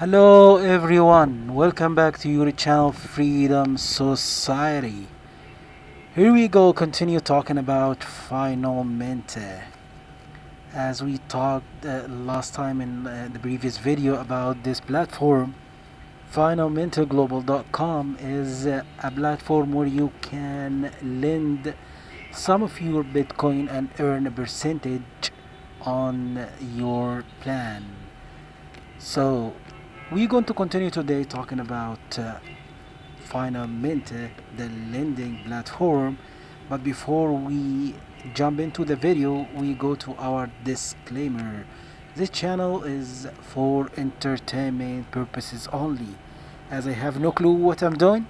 Hello everyone, welcome back to your channel Freedom Society. Here we go, continue talking about Finalmente. As we talked last time in the previous video about this platform, finalmenteglobal.com is a platform where you can lend some of your Bitcoin and earn a percentage on your plan. So we're going to continue today talking about Finalmente, the lending platform. But before we jump into the video, we go to our disclaimer. This channel is for entertainment purposes only. As I have no clue what I'm doing,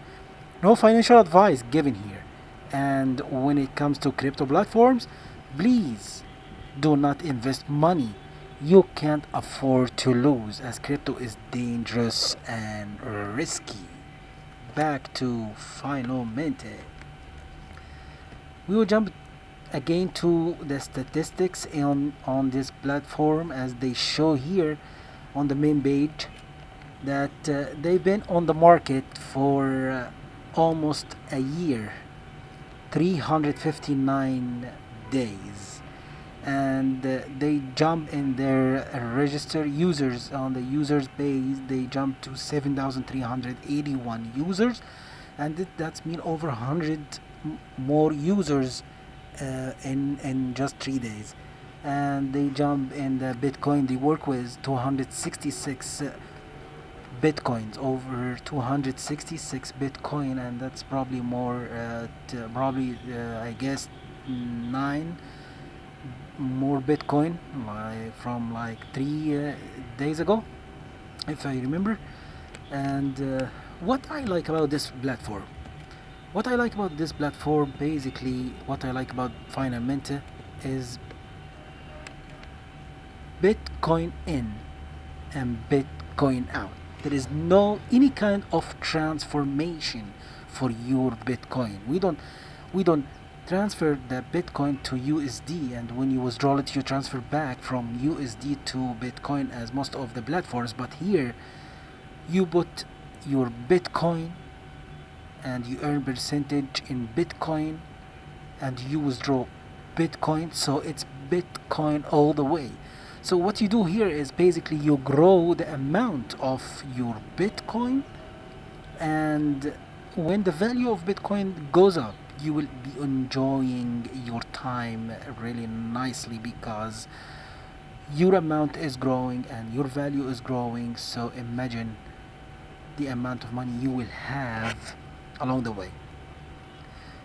no financial advice given here. And when it comes to crypto platforms, please do not invest money you can't afford to lose, as crypto is dangerous and risky. Back to Finalmente. We will jump again to the statistics on this platform as they show here on the main page that they've been on the market for almost a year, 359 days, and they jump in their registered users on the users base. They jump to 7,381 users, and that's mean over 100 more users in just 3 days. And they jump in the Bitcoin they work with 266 Bitcoins, over 266 Bitcoin, and that's probably more I guess 9 more Bitcoin from like 3 days ago, if I remember. And what I like about this platform, basically, what I like about Finalmente is Bitcoin in and Bitcoin out. There is no any kind of transformation for your Bitcoin. We don't transfer the Bitcoin to USD, and when you withdraw it, you transfer back from USD to Bitcoin as most of the platforms. But here, you put your Bitcoin and you earn percentage in Bitcoin, and you withdraw Bitcoin, so it's Bitcoin all the way. So what you do here is basically you grow the amount of your Bitcoin, and when the value of Bitcoin goes up, you will be enjoying your time really nicely, because your amount is growing and your value is growing. So imagine the amount of money you will have along the way.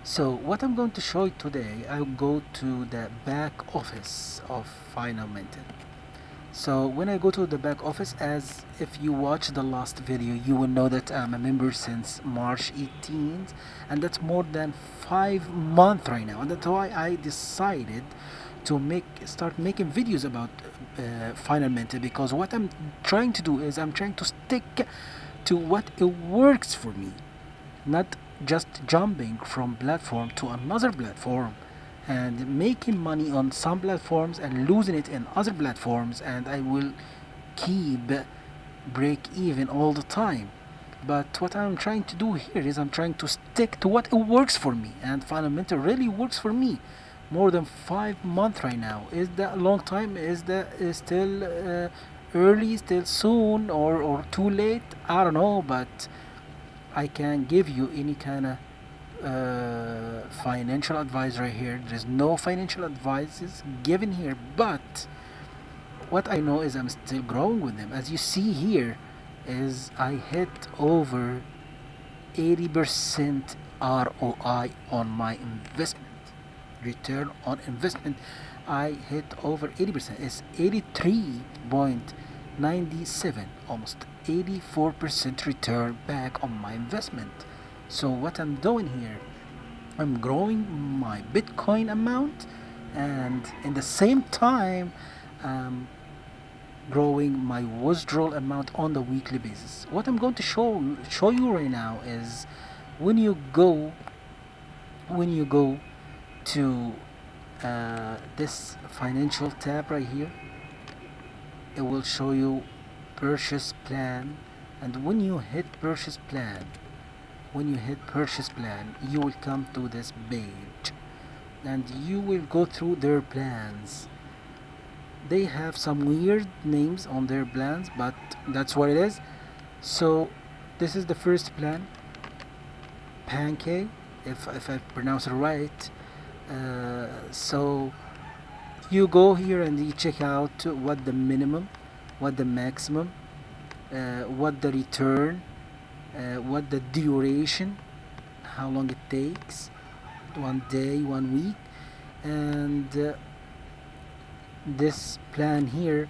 So what I'm going to show you today, I'll go to the back office of Finalmente. So when I go to the back office, as if you watch the last video, you will know that I'm a member since March 18th, and that's more than 5 months right now. And that's why I decided to start making videos about Finalmente, because what I'm trying to do is I'm trying to stick to what it works for me, not just jumping from platform to another platform and making money on some platforms and losing it in other platforms, and I will keep break even all the time. But what I'm trying to do here is I'm trying to stick to what it works for me, and Fundamental really works for me. More than 5 months right now. Is that a long time? Is that still early, still soon, or too late? I don't know, but I can't give you any kind of financial advice right here. There's no financial advices given here, but what I know is I'm still growing with them. As you see here, is I hit over 80% ROI on my investment. Return on investment, I hit over 80%. It's 83.97, almost 84% return back on my investment. So what I'm doing here, I'm growing my Bitcoin amount, and in the same time growing my withdrawal amount on the weekly basis. What I'm going to show you right now is when you go to this financial tab right here, it will show you purchase plan, and when you hit purchase plan, you will come to this page and you will go through their plans. They have some weird names on their plans, but that's what it is. So this is the first plan, Pancake, if I pronounce it right. So you go here and you check out what the minimum, what the maximum, what the return, what the duration, how long it takes, 1 day, 1 week, and this plan here,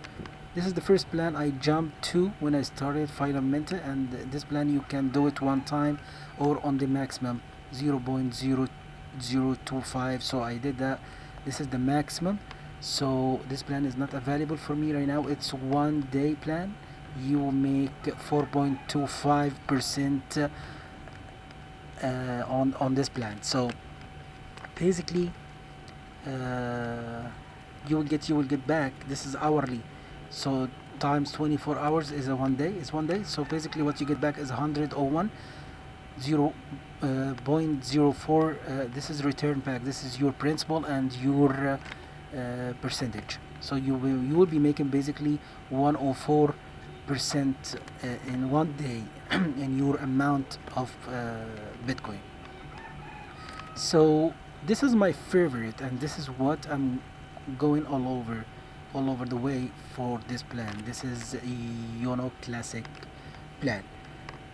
this is the first plan I jumped to when I started Finalmente, and this plan you can do it one time or on the maximum 0.0025, so I did that. This is the maximum, so this plan is not available for me right now. It's 1 day plan. You will make 4.25% on this plan. So basically you will get back. This is hourly, so times 24 hours is a 1 day. So basically what you get back is 101 0.04. This is return back. This is your principal and your percentage. So you will be making basically 104% in 1 day in your amount of Bitcoin. So this is my favorite, and this is what I'm going all over the way for this plan. This is a Classic plan.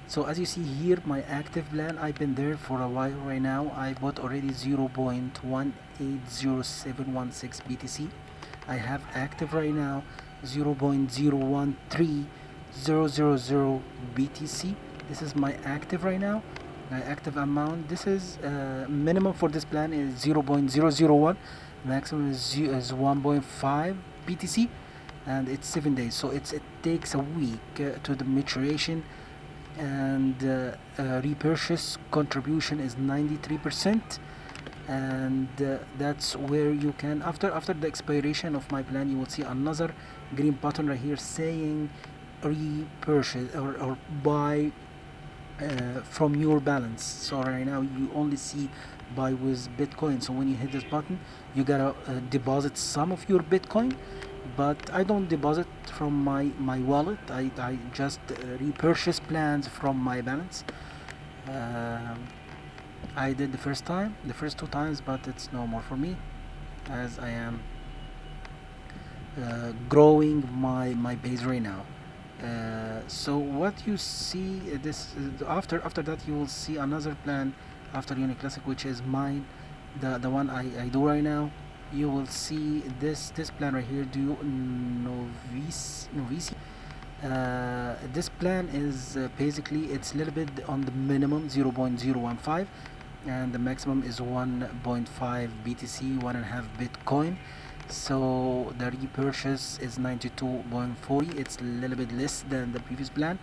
So as you see here, my active plan, I've been there for a while right now. I bought already 0.180716 BTC. I have active right now 0.013000 BTC. This is my active right now. My active amount. This is minimum for this plan is 0.001. Maximum is 1.5 BTC, and it's 7 days. So it takes a week to the maturation, and repurchase contribution is 93%, and that's where you can, after the expiration of my plan, you will see another green button right here saying repurchase or buy from your balance. So right now you only see buy with Bitcoin. So when you hit this button, you gotta deposit some of your Bitcoin, but I don't deposit from my wallet. I just repurchase plans from my balance. I did the first 2 times, but it's no more for me, as I am growing my base right now. So what you see, this after that you will see another plan after Classic, which is mine, the one I do right now. You will see this plan right here, do Novice. This plan is basically, it's a little bit on the minimum 0.015, and the maximum is 1.5 BTC, 1.5 Bitcoin. So the repurchase is 92.40. It's a little bit less than the previous plan,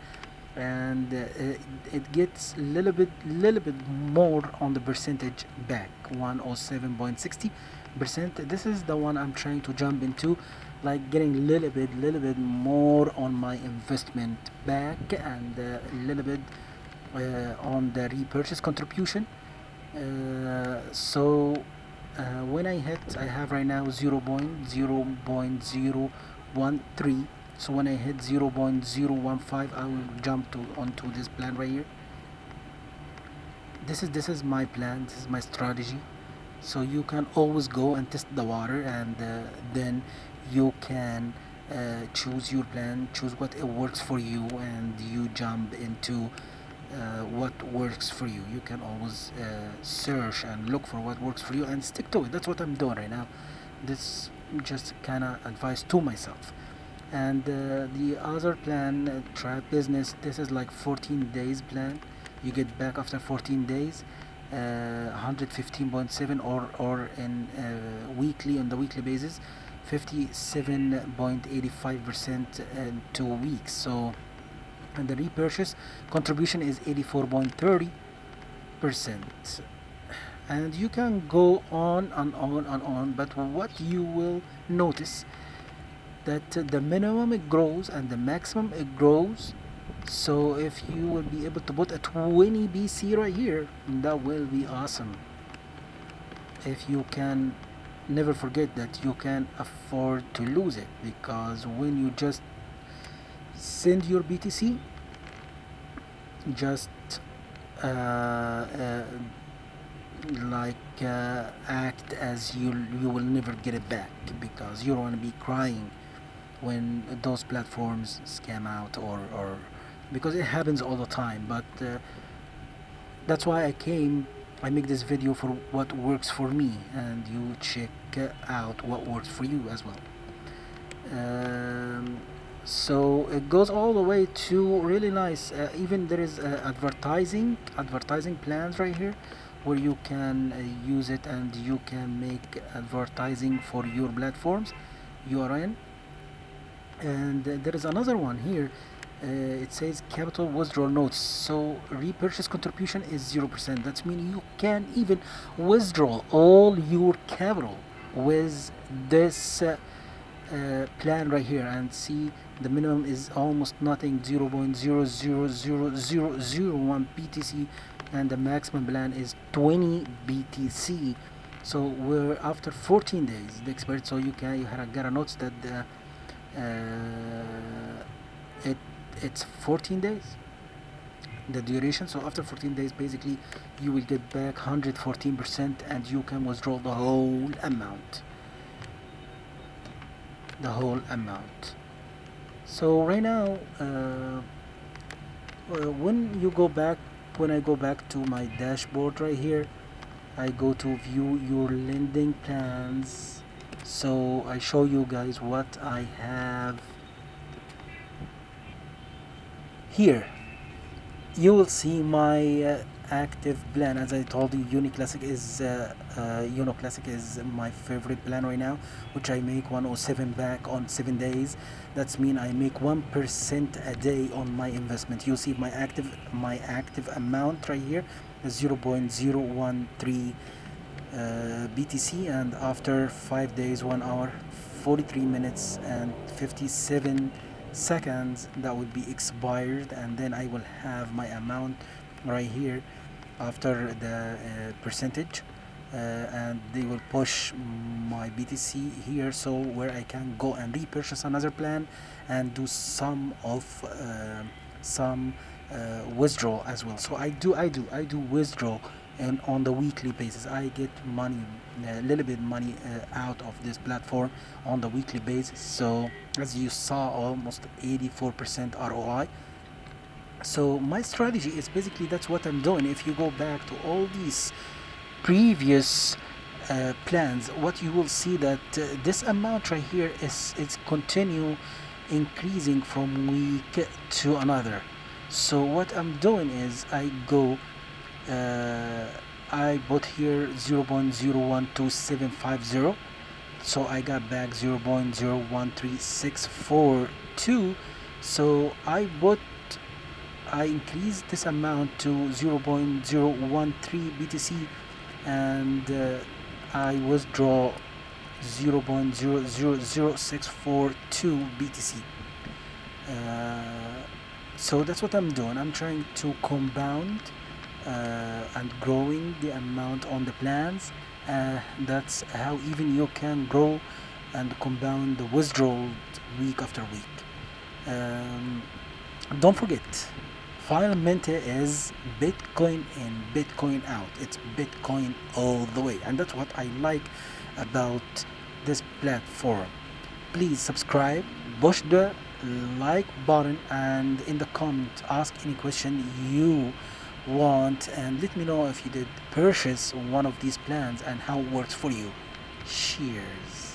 and it gets a little bit more on the percentage back, 107.60%. This is the one I'm trying to jump into, like getting a little bit more on my investment back, and a little bit on the repurchase contribution. When I have right now 0.013. So when I hit 0.015, I will jump onto this plan right here. This is my plan. This is my strategy. So you can always go and test the water, and then you can choose your plan, choose what works for you, and you jump into what works for you. You can always search and look for what works for you and stick to it. That's what I'm doing right now. This just kind of advice to myself. And the other plan, trap business, this is like 14 days plan. You get back after 14 days 115.7, or in weekly, on the weekly basis 57.85% in 2 weeks. So, and the repurchase contribution is 84.30%. And you can go on and on and on, but what you will notice, that the minimum it grows and the maximum it grows. So if you will be able to put a 20 BC right here, that will be awesome. If you can, never forget that you can afford to lose it, because when you just send your BTC, just uh, uh, act as you will never get it back, because you don't want to be crying when those platforms scam out, or because it happens all the time. But that's why I make this video for what works for me, and you check out what works for you as well. So it goes all the way to really nice. Even there is advertising plans right here, where you can use it and you can make advertising for your platforms you are in. And there is another one here. It says capital withdrawal notes. So repurchase contribution is 0%. That means you can even withdraw all your capital with this plan right here. And see, the minimum is almost nothing, 0.000001 BTC, and the maximum plan is 20 BTC. So we're after 14 days the expired. So you gotta notice that it's 14 days the duration. So after 14 days basically you will get back 114%, and you can withdraw the whole amount. So right now when I go back to my dashboard right here, I go to view your lending plans. So I show you guys what I have here. You will see my active plan. As I told you, Uniclassic is my favorite plan right now, which I make 107 back on 7 days. That's mean I make 1% a day on my investment. You see my active amount right here is 0.013 BTC, and after 5 days, 1 hour, 43 minutes and 57 seconds, that will be expired, and then I will have my amount right here after the percentage, and they will push my BTC here, so where I can go and repurchase another plan and do some withdrawal as well. So I do withdraw, and on the weekly basis I get money, a little bit money out of this platform on the weekly basis. So as you saw, almost 84% ROI. So my strategy is basically that's what I'm doing. If you go back to all these previous plans, what you will see that this amount right here is continue increasing from week to another. So what I'm doing is I go I bought here 0.012750, so I got back 0.013642. So I increased this amount to 0.013 BTC, and I withdraw 0.000642 BTC. So that's what I'm doing. I'm trying to compound and growing the amount on the plans. That's how even you can grow and compound the withdrawal week after week. Don't forget, Finalmente is Bitcoin in, Bitcoin out. It's Bitcoin all the way, and that's what I like about this platform. Please subscribe, push the like button, and in the comment ask any question you want, and let me know if you did purchase one of these plans and how it works for you. Cheers.